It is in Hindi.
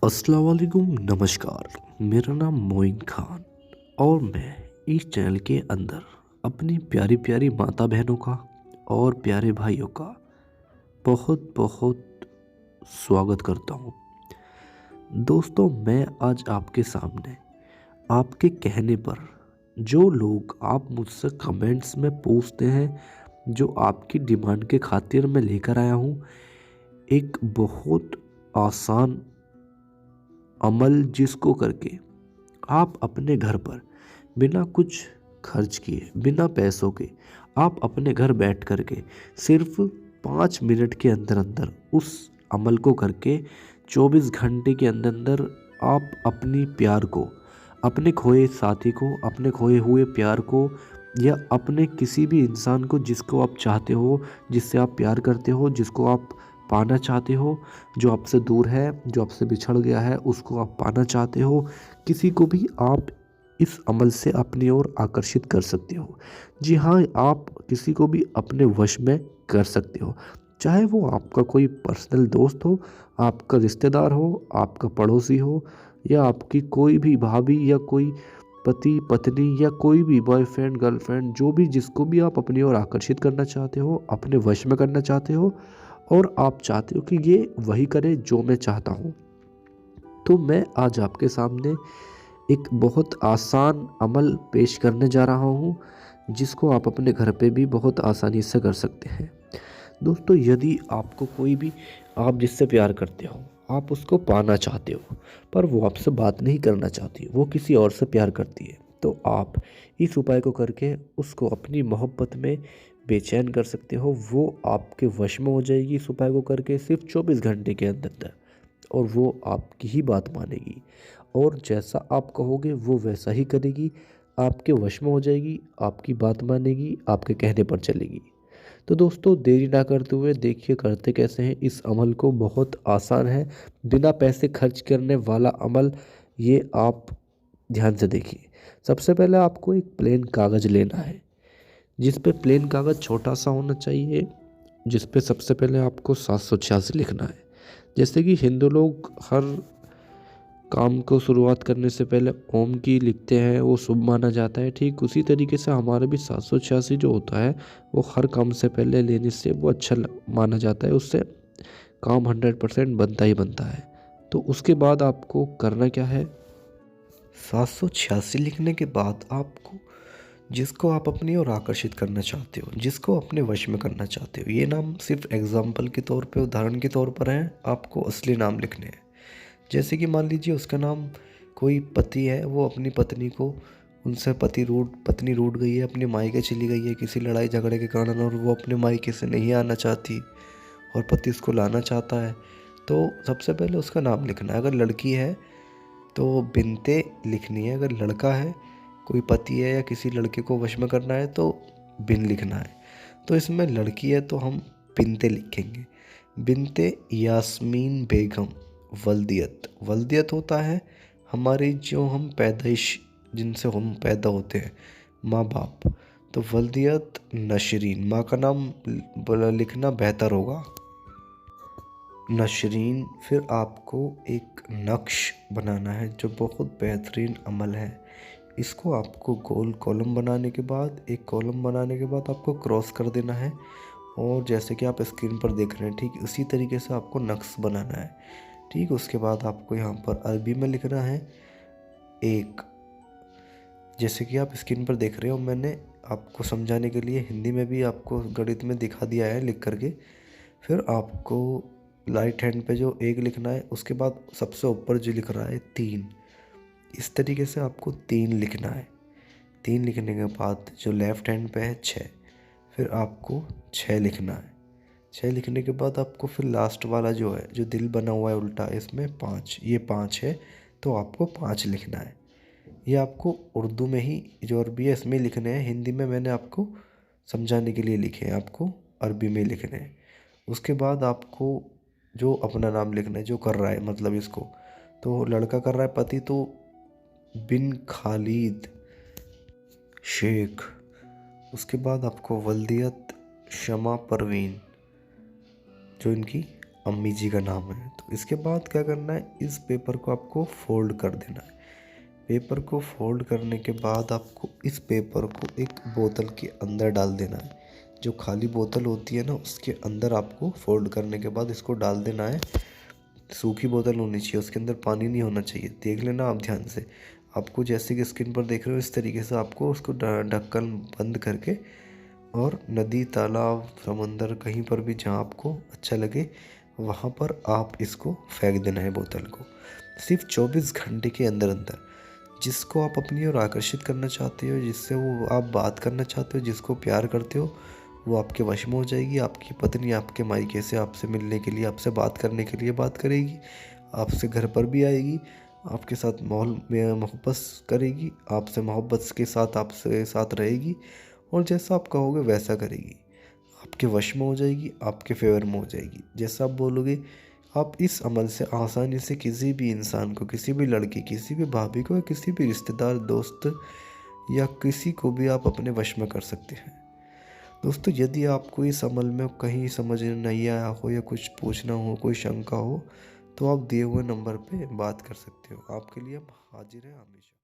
अस्सलाम वालेकुम, नमस्कार। मेरा नाम मोइन खान और मैं इस चैनल के अंदर अपनी प्यारी प्यारी माता बहनों का और प्यारे भाइयों का बहुत बहुत स्वागत करता हूँ। दोस्तों, मैं आज आपके सामने आपके कहने पर जो लोग आप मुझसे कमेंट्स में पूछते हैं, जो आपकी डिमांड के खातिर मैं लेकर आया हूँ एक बहुत आसान अमल, जिसको करके आप अपने घर पर बिना कुछ खर्च किए, बिना पैसों के, आप अपने घर बैठ कर के सिर्फ 5 मिनट के अंदर अंदर उस अमल को करके 24 घंटे के अंदर अंदर आप अपनी प्यार को, अपने खोए साथी को, अपने खोए हुए प्यार को, या अपने किसी भी इंसान को जिसको आप चाहते हो, जिससे आप प्यार करते हो, जिसको आप पाना चाहते हो, जो आपसे दूर है, जो आपसे बिछड़ गया है, उसको आप पाना चाहते हो, किसी को भी आप इस अमल से अपनी ओर आकर्षित कर सकते हो। जी हाँ, आप किसी को भी अपने वश में कर सकते हो, चाहे वो आपका कोई पर्सनल दोस्त हो, आपका रिश्तेदार हो, आपका पड़ोसी हो, या आपकी कोई भी भाभी, या कोई पति पत्नी, या कोई भी बॉयफ्रेंड गर्लफ्रेंड, जो भी, जिसको भी आप अपनी ओर आकर्षित करना चाहते हो, अपने वश में करना चाहते हो, और आप चाहते हो कि ये वही करे जो मैं चाहता हूँ। तो मैं आज आपके सामने एक बहुत आसान अमल पेश करने जा रहा हूँ, जिसको आप अपने घर पे भी बहुत आसानी से कर सकते हैं। दोस्तों, यदि आपको कोई भी, आप जिससे प्यार करते हो, आप उसको पाना चाहते हो, पर वो आपसे बात नहीं करना चाहती, वो किसी और से प्यार करती है, तो आप इस उपाय को करके उसको अपनी मोहब्बत में बेचैन कर सकते हो। वो आपके वश में हो जाएगी इस उपाय को करके सिर्फ 24 घंटे के अंदर अंदर, और वो आपकी ही बात मानेगी, और जैसा आप कहोगे वो वैसा ही करेगी, आपके वश में हो जाएगी, आपकी बात मानेगी, आपके कहने पर चलेगी। तो दोस्तों, देरी ना करते हुए देखिए करते कैसे हैं इस अमल को। बहुत आसान है, बिना पैसे खर्च करने वाला अमल ये। आप ध्यान से देखिए। सबसे पहले आपको एक प्लेन कागज़ लेना है, जिस पे प्लेन कागज़ छोटा सा होना चाहिए, जिस पे सबसे पहले आपको 786 लिखना है। जैसे कि हिंदू लोग हर काम को शुरुआत करने से पहले ओम की लिखते हैं, वो शुभ माना जाता है, ठीक उसी तरीके से हमारे भी 786 जो होता है, वो हर काम से पहले लेने से वो अच्छा माना जाता है, उससे काम 100% बनता ही बनता है। तो उसके बाद आपको करना क्या है, 786 लिखने के बाद आपको जिसको आप अपनी ओर आकर्षित करना चाहते हो, जिसको अपने वश में करना चाहते हो, ये नाम सिर्फ एग्जाम्पल के तौर पे, उदाहरण के तौर पर है, आपको असली नाम लिखने हैं। जैसे कि मान लीजिए उसका नाम, कोई पति है, वो अपनी पत्नी को, उनसे पत्नी रूठ गई है, अपने मायके चली गई है किसी लड़ाई झगड़े के कारण, और वो अपने मायके से नहीं आना चाहती, और पति उसको लाना चाहता है। तो सबसे पहले उसका नाम लिखना है। अगर लड़की है तो बिनते लिखनी है, अगर लड़का है, कोई पति है या किसी लड़के को वश में करना है, तो बिन लिखना है। तो इसमें लड़की है तो हम बिनते लिखेंगे। बिनते यास्मीन बेगम वल्दियत। वल्दियत होता है हमारी, जो हम पैदाइश, जिनसे हम पैदा होते हैं, माँ बाप। तो वल्दियत नशरीन, माँ का नाम लिखना बेहतर होगा, नशरीन। फिर आपको एक नक्श बनाना है, जो बहुत बेहतरीन अमल है। इसको आपको गोल कॉलम बनाने के बाद, एक कॉलम बनाने के बाद आपको क्रॉस कर देना है, और जैसे कि आप स्क्रीन पर देख रहे हैं, ठीक उसी तरीके से आपको नक्श बनाना है। ठीक, उसके बाद आपको यहाँ पर अरबी में लिखना है एक, जैसे कि आप स्क्रीन पर देख रहे हो। मैंने आपको समझाने के लिए हिंदी में भी आपको गणित में दिखा दिया है लिख करके। फिर आपको राइट हैंड पे जो एक लिखना है, उसके बाद सबसे ऊपर जो लिख रहा है 3, इस तरीके से आपको 3 लिखना है। 3 लिखने के बाद जो लेफ्ट हैंड पे है 6, फिर आपको 6 लिखना है। 6 लिखने के बाद आपको फिर लास्ट वाला जो है, जो दिल बना हुआ है उल्टा, इसमें 5, ये 5 है, तो आपको 5 लिखना है। ये आपको उर्दू में ही, जो अरबी है इसमें लिखने हैं, हिंदी में मैंने आपको समझाने के लिए लिखे हैं, आपको अरबी में लिखने हैं। उसके बाद आपको जो अपना नाम लिखना है, जो कर रहा है, मतलब इसको तो लड़का कर रहा है पति, तो बिन खालिद शेख। उसके बाद आपको वल्दियत शमा परवीन, जो इनकी अम्मी जी का नाम है। तो इसके बाद क्या करना है, इस पेपर को आपको फोल्ड कर देना है। पेपर को फोल्ड करने के बाद आपको इस पेपर को एक बोतल के अंदर डाल देना है। जो खाली बोतल होती है ना, उसके अंदर आपको फोल्ड करने के बाद इसको डाल देना है। सूखी बोतल होनी चाहिए, उसके अंदर पानी नहीं होना चाहिए। देख लेना आप ध्यान से। आपको जैसे कि स्क्रीन पर देख रहे हो, इस तरीके से आपको उसको ढक्कन बंद करके, और नदी, तालाब, समंदर, कहीं पर भी जहाँ आपको अच्छा लगे वहाँ पर आप इसको फेंक देना है बोतल को। सिर्फ 24 घंटे के अंदर अंदर। जिसको आप अपनी ओर आकर्षित करना चाहते हो, जिससे वो आप बात करना चाहते हो, जिसको प्यार करते हो, वो आपके वश में हो जाएगी। आपकी पत्नी आपके मायके से आपसे मिलने के लिए, आपसे बात करने के लिए बात करेगी, आपसे घर पर भी आएगी, आपके साथ माहौल में मोहब्बत करेगी, आपसे मोहब्बत के साथ आपसे साथ रहेगी, और जैसा आप कहोगे वैसा करेगी। आपके वश में हो जाएगी, आपके फेवर में हो जाएगी। जैसा आप बोलोगे, आप इस अमल से आसानी से किसी भी इंसान को, किसी भी लड़की, किसी भी भाभी को, या किसी भी रिश्तेदार, दोस्त, या किसी को भी आप अपने वश में कर सकते हैं। दोस्तों, यदि आपको इस अमल में कहीं समझ नहीं आया हो, या कुछ पूछना हो, कोई शंका हो, तो आप दिए हुए नंबर पे बात कर सकते हो। आपके लिए हम हाजिर हैं हमेशा।